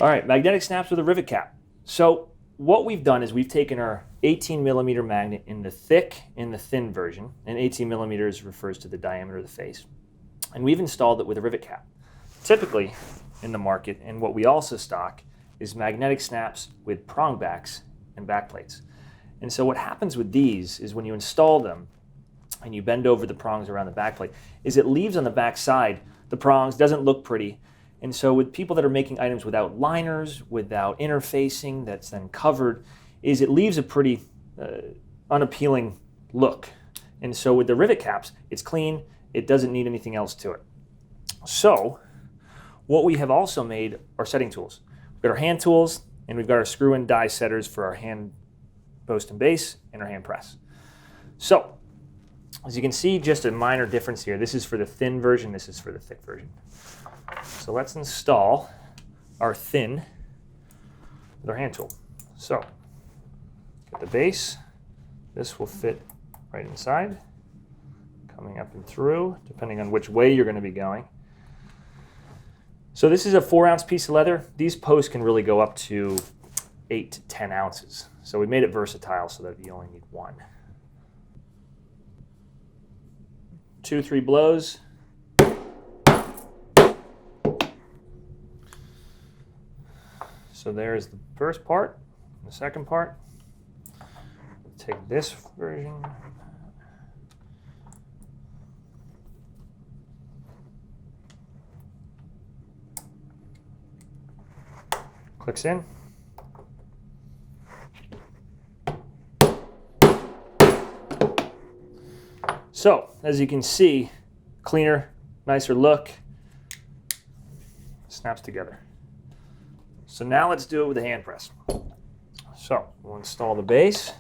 All right, magnetic snaps with a rivet cap. So what we've done is we've taken our 18 millimeter magnet in the thick and the thin version, and 18 millimeters refers to the diameter of the face, and we've installed it with a rivet cap. Typically in the market, and what we also stock, is magnetic snaps with prong backs and back plates. And so what happens with these is when you install them and you bend over the prongs around the back plate, is it leaves on the back side the prongs, doesn't look pretty. And so with people that are making items without liners, without interfacing that's then covered, is it leaves a pretty unappealing look. And so with the rivet caps, it's clean, it doesn't need anything else to it. So what we have also made are setting tools. We've got our hand tools, and we've got our screw and die setters for our hand post and base and our hand press. So as you can see, just a minor difference here. This is for the thin version, this is for the thick version. So let's install our thin with our hand tool. So get the base. This will fit right inside, coming up and through, depending on which way you're going to be going. So this is a 4-ounce piece of leather. These posts can really go up to 8 to 10 ounces. So we made it versatile so that you only need one. 2-3 blows. So there's the first part, the second part. Take this version. Clicks in. So, as you can see, cleaner, nicer look, snaps together. So now let's do it with the hand press. So we'll install the base.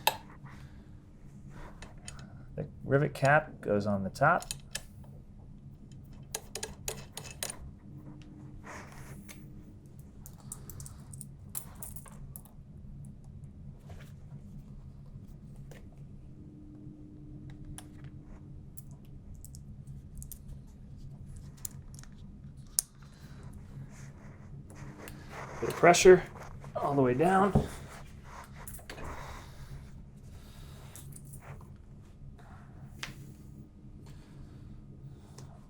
The rivet cap goes on the top. Bit of pressure all the way down.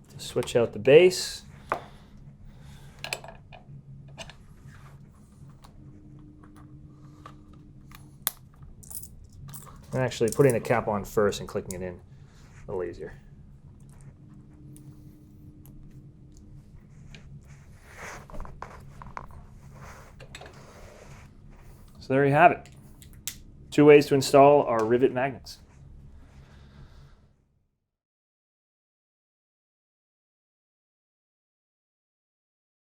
To switch out the base. And actually putting the cap on first and clicking it in a little easier. So there you have it. 2 ways to install our rivet magnets.